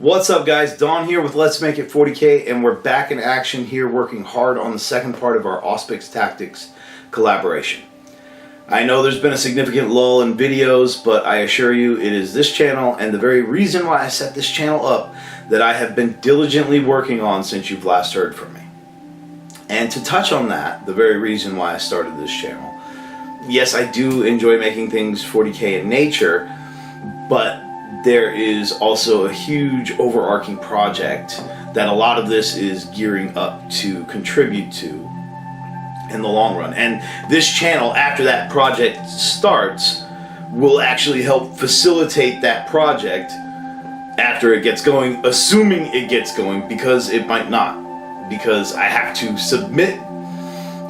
What's up guys, Don here with Let's Make It 40K, and we're back in action here working hard on the second part of our Auspex Tactics collaboration. I know there's been a significant lull in videos, but I assure you it is this channel and the very reason why I set this channel up that I have been diligently working on since you've last heard from me. And to touch on that, the very reason why I started this channel, yes, I do enjoy making things 40K in nature, but there is also a huge overarching project that a lot of this is gearing up to contribute to in the long run. And this channel, after that project starts, will actually help facilitate that project after it gets going, assuming it gets going, because it might not. Because I have to submit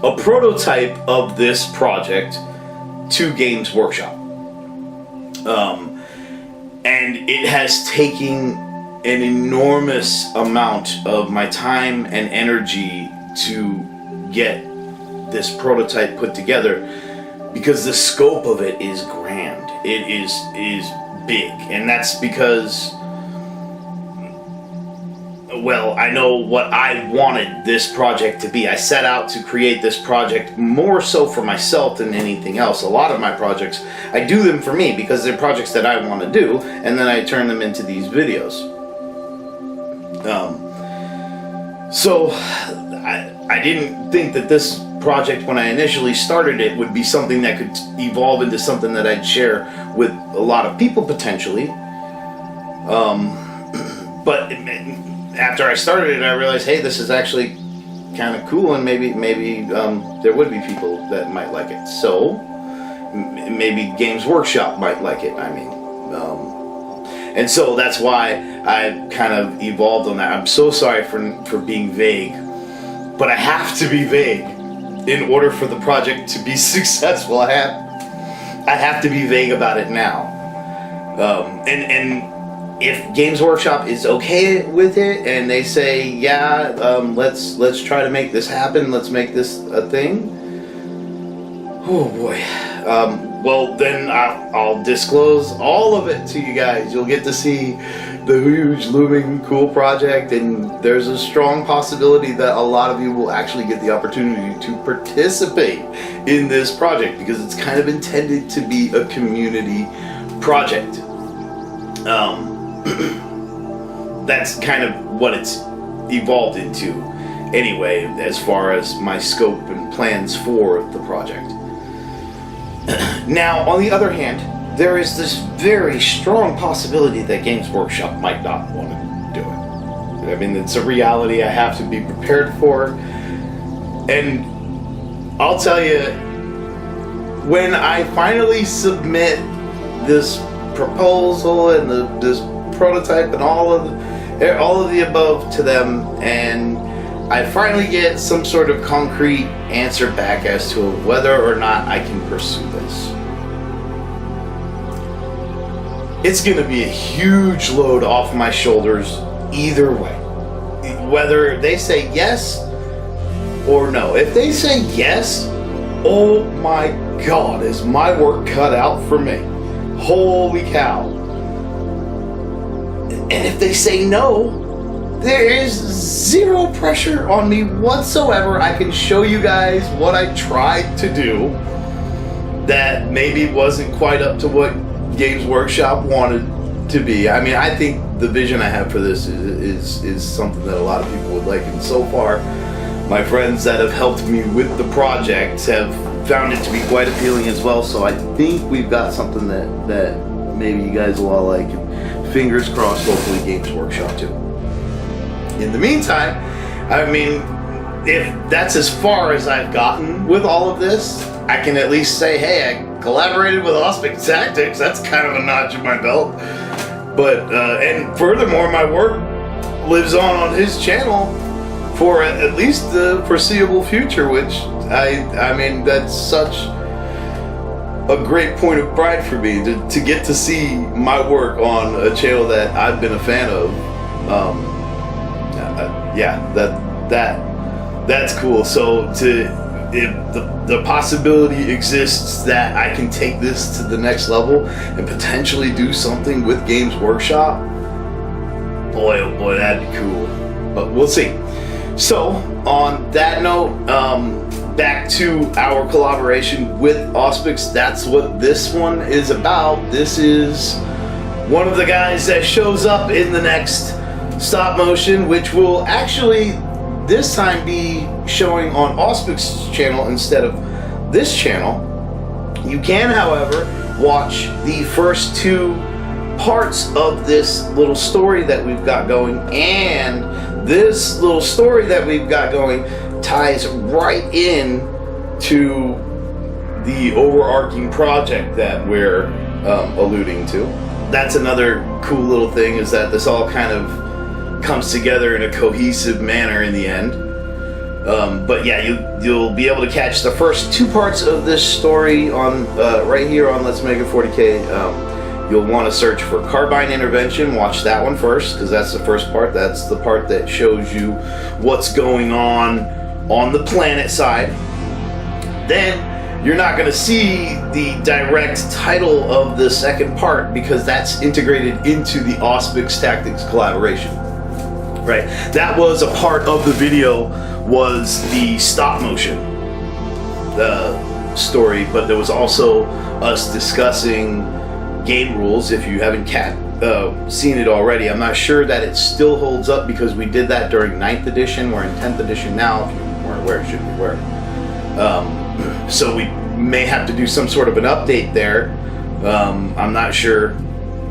a prototype of this project to Games Workshop. And it has taken an enormous amount of my time and energy to get this prototype put together, because the scope of it is grand. It is big, and that's because, well, I know what I wanted this project to be. I set out to create this project more so for myself than anything else. A lot of my projects, I do them for me because they're projects that I want to do, and then I turn them into these videos. So I didn't think that this project, when I initially started it, would be something that could evolve into something that I'd share with a lot of people potentially. But after I started it, I realized, hey, this is actually kind of cool, and maybe there would be people that might like it. So maybe Games Workshop might like it. I mean, and so that's why I kind of evolved on that. I'm so sorry for being vague, but I have to be vague in order for the project to be successful. I have to be vague about it now, and if Games Workshop is okay with it and they say, yeah, let's try to make this happen, let's make this a thing, oh boy, well then I'll disclose all of it to you guys. You'll get to see the huge looming cool project, and there's a strong possibility that a lot of you will actually get the opportunity to participate in this project, because it's kind of intended to be a community project. That's kind of what it's evolved into anyway, as far as my scope and plans for the project. Now, on the other hand, there is this very strong possibility that Games Workshop might not want to do it. I mean, it's a reality I have to be prepared for. And I'll tell you, when I finally submit this proposal and this prototype and all of the above to them, and I finally get some sort of concrete answer back as to whether or not I can pursue this, it's going to be a huge load off my shoulders either way, whether they say yes or no. If they say yes, oh my God, is my work cut out for me. Holy cow. And if they say no, there is zero pressure on me whatsoever. I can show you guys what I tried to do that maybe wasn't quite up to what Games Workshop wanted to be. I mean, I think the vision I have for this is something that a lot of people would like, and so far my friends that have helped me with the project have found it to be quite appealing as well. So I think we've got something that maybe you guys will all like, and fingers crossed, hopefully Games Workshop too. In the meantime, I mean, if that's as far as I've gotten with all of this, I can at least say, hey, I collaborated with Auspex Tactics. That's kind of a notch in my belt. But and furthermore, my work lives on his channel for at least the foreseeable future, which I mean, that's such a great point of pride for me to get to see my work on a channel that I've been a fan of. Yeah, that's cool. So if the possibility exists that I can take this to the next level and potentially do something with Games Workshop, boy, oh boy, that'd be cool. But we'll see. So, on that note, back to our collaboration with Auspex. That's what this one is about. This is one of the guys that shows up in the next stop motion, which will actually this time be showing on Auspex's channel instead of this channel. You can, however, watch the first 2 parts of this little story that we've got going, and this little story that we've got going ties right in to the overarching project that we're alluding to. That's another cool little thing, is that this all kind of comes together in a cohesive manner in the end. But yeah, you'll be able to catch the first 2 parts of this story on right here on Let's Make It 40K. You'll want to search for Carbine Intervention. Watch that one first, because that's the first part. That's the part that shows you what's going on the planet side. Then you're not going to see the direct title of the second part, because that's integrated into the Auspex Tactics collaboration. Right, that was a part of the video, was the stop motion story, but there was also us discussing game rules. If you haven't seen it already, I'm not sure that it still holds up, because we did that during 9th edition. We're in 10th edition now. If you weren't aware, should be aware. So we may have to do some sort of an update there. I'm not sure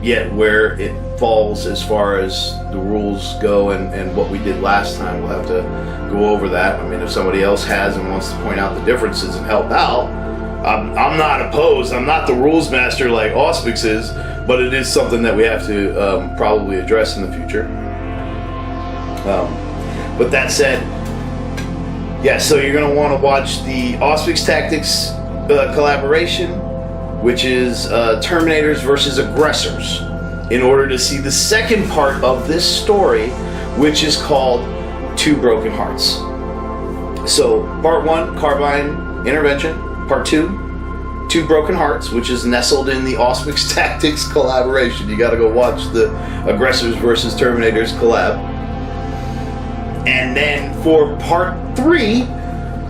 yet where it falls as far as the rules go and what we did last time. We'll have to go over that. I mean, if somebody else has and wants to point out the differences and help out, I'm not opposed. I'm not the rules master like Auspex is, but it is something that we have to probably address in the future. But that said, yeah, so you're going to want to watch the Auspex Tactics collaboration, which is Terminators versus Aggressors, in order to see the second part of this story, which is called 2 Broken Hearts. So part 1, Carbine Intervention. Part 2, 2 Broken Hearts, which is nestled in the Auspex Tactics collaboration. You got to go watch the Aggressors versus Terminators collab. And then for part 3,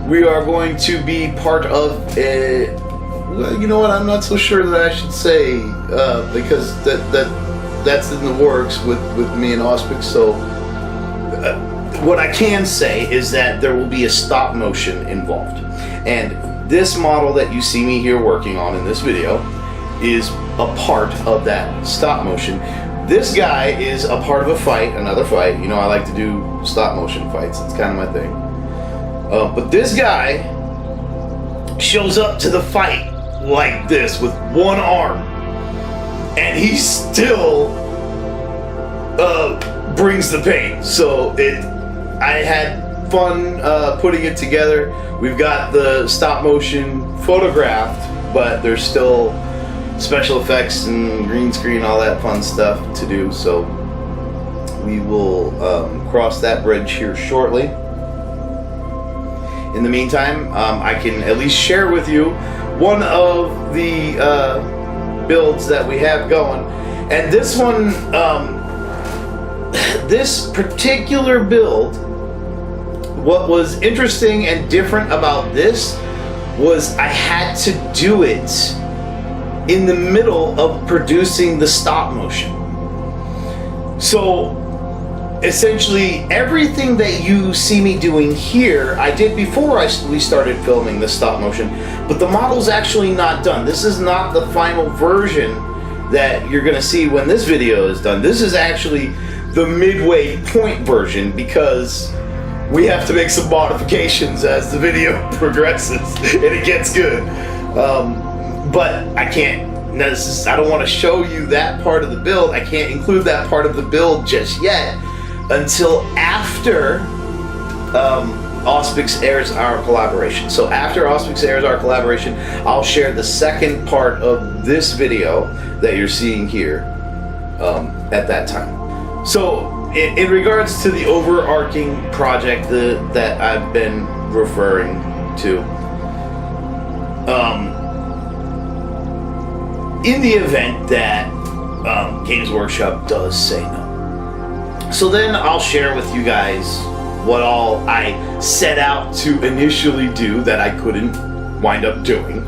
we are going to be part of a, you know what, I'm not so sure that I should say, because that's in the works with me and Auspex. So what I can say is that there will be a stop motion involved, and this model that you see me here working on in this video is a part of that stop motion. This guy is a part of a fight, another fight. You know, I like to do stop motion fights. It's kind of my thing. But this guy shows up to the fight like this with one arm, and he still brings the pain. So I had fun putting it together. We've got the stop motion photographed, but there's still special effects and green screen, all that fun stuff to do. So we will cross that bridge here shortly. In the meantime, I can at least share with you one of the builds that we have going. And this one, this particular build, what was interesting and different about this was I had to do it in the middle of producing the stop motion. So essentially everything that you see me doing here, I did before we started filming the stop motion, but the model's actually not done. This is not the final version that you're gonna see when this video is done. This is actually the midway point version, because we have to make some modifications as the video progresses and it gets good. But I can't, I don't want to show you that part of the build. I can't include that part of the build just yet until after Auspex airs our collaboration. So after Auspex airs our collaboration, I'll share the second part of this video that you're seeing here at that time. So in regards to the overarching project that I've been referring to, in the event that Games Workshop does say no. So then I'll share with you guys what all I set out to initially do that I couldn't wind up doing.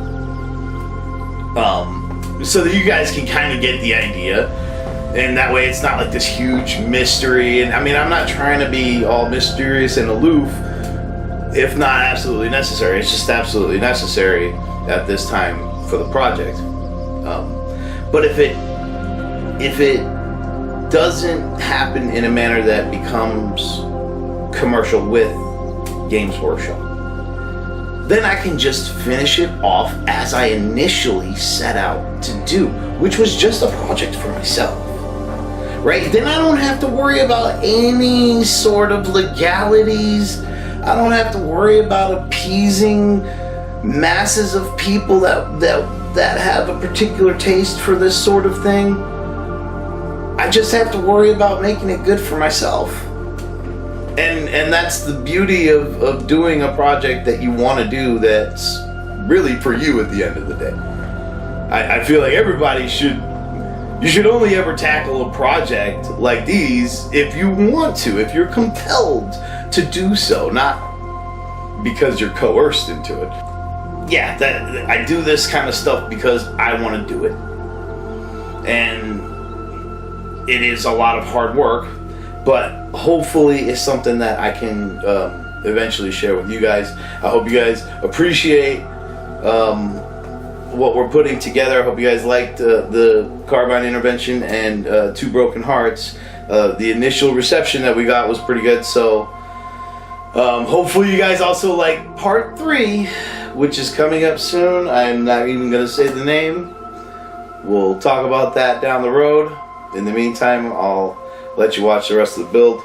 So that you guys can kind of get the idea. And that way it's not like this huge mystery. And I mean, I'm not trying to be all mysterious and aloof if not absolutely necessary. It's just absolutely necessary at this time for the project. But if it doesn't happen in a manner that becomes commercial with Games Workshop, then I can just finish it off as I initially set out to do, which was just a project for myself. Right? Then I don't have to worry about any sort of legalities. I don't have to worry about appeasing masses of people that have a particular taste for this sort of thing. I just have to worry about making it good for myself. And that's the beauty of doing a project that you want to do that's really for you at the end of the day. I feel like everybody should only ever tackle a project like these if you want to, if you're compelled to do so, not because you're coerced into it. Yeah, I do this kind of stuff because I want to do it. And it is a lot of hard work, but hopefully it's something that I can eventually share with you guys. I hope you guys appreciate what we're putting together. I hope you guys liked the Carbine intervention and Two Broken Hearts. The initial reception that we got was pretty good, so hopefully you guys also like part 3, which is coming up soon. I'm not even going to say the name. We'll talk about that down the road. In the meantime, I'll let you watch the rest of the build.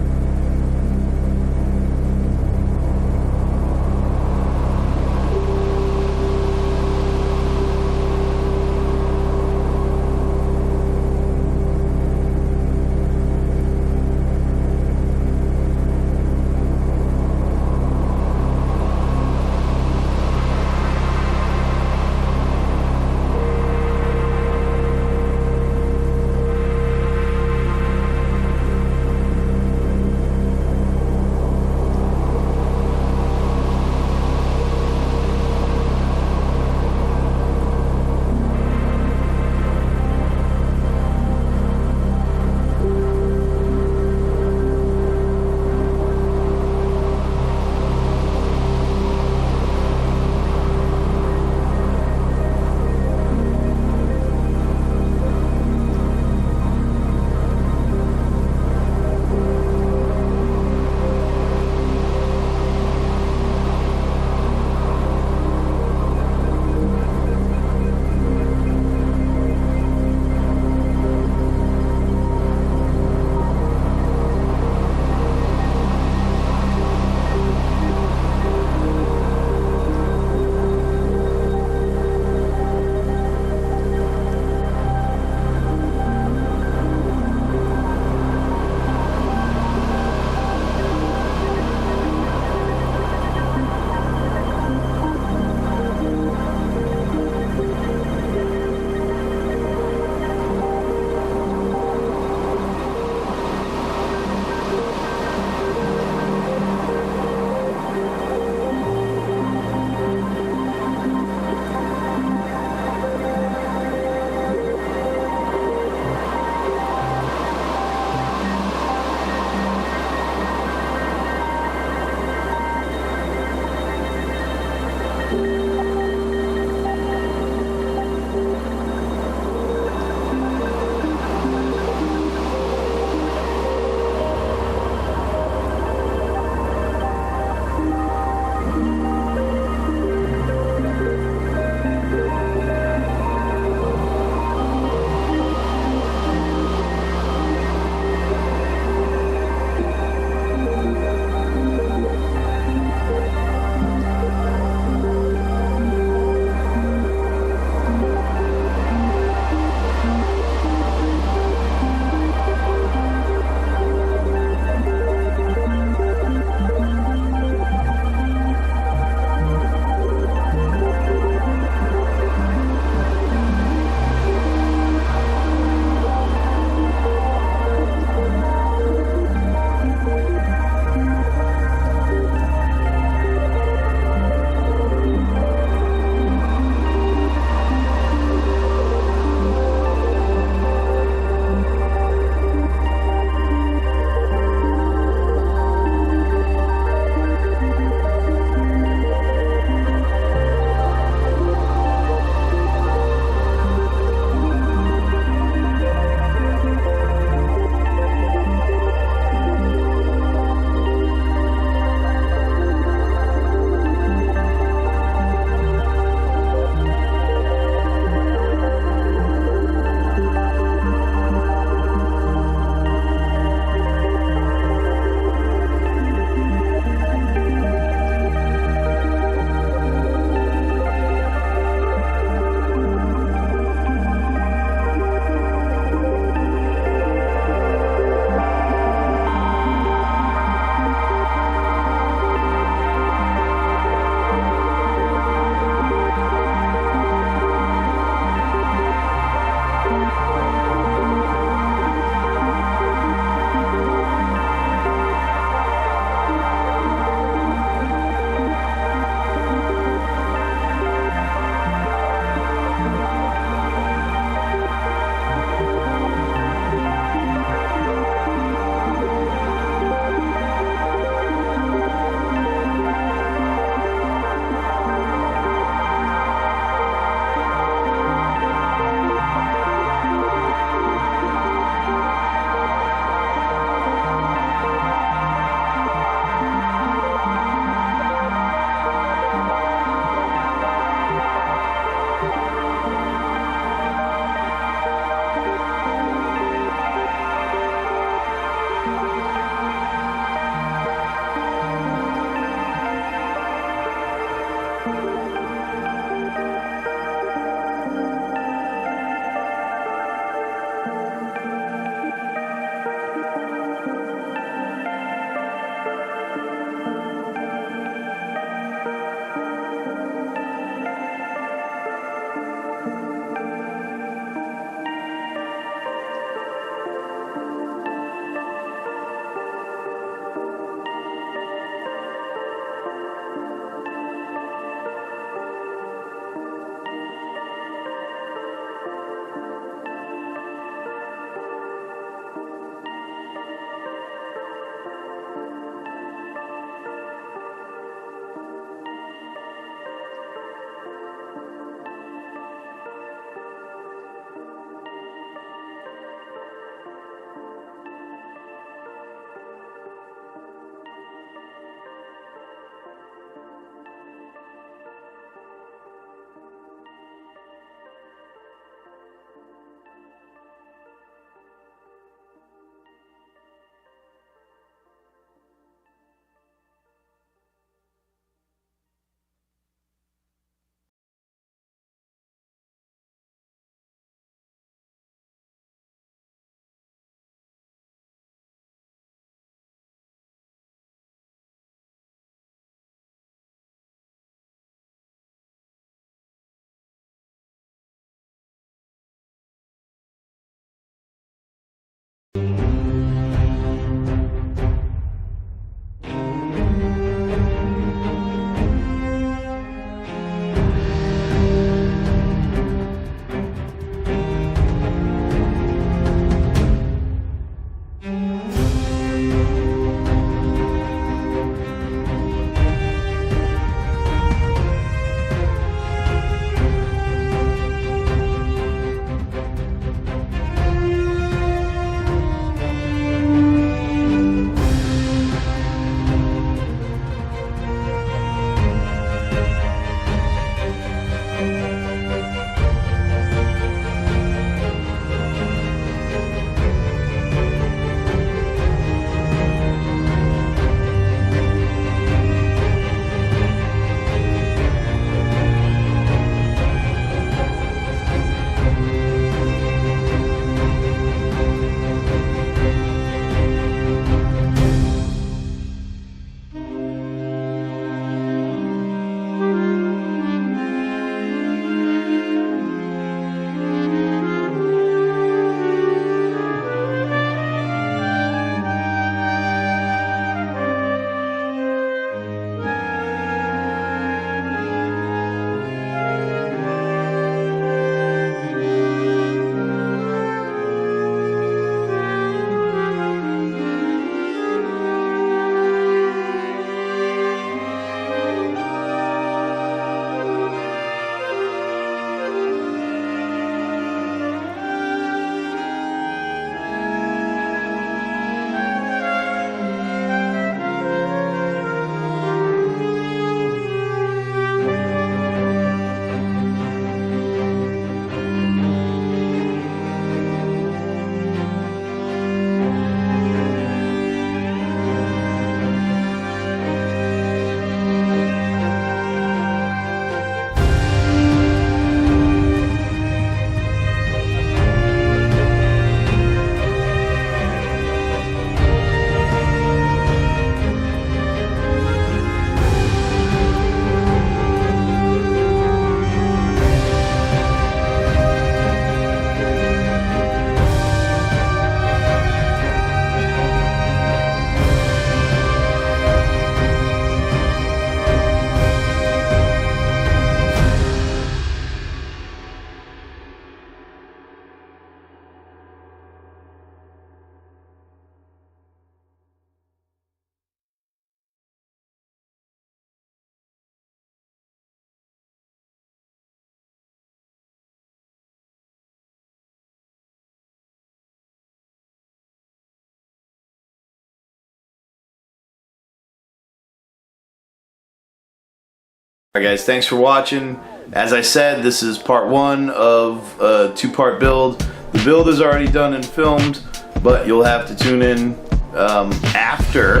Alright guys, thanks for watching. As I said, this is part one of a two-part build. The build is already done and filmed, but you'll have to tune in after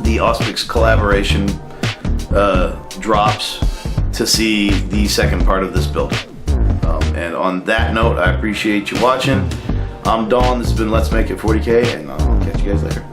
the Auspex collaboration drops to see the second part of this build. And on that note, I appreciate you watching. I'm Dawn, this has been Let's Make It 40K, and I'll catch you guys later.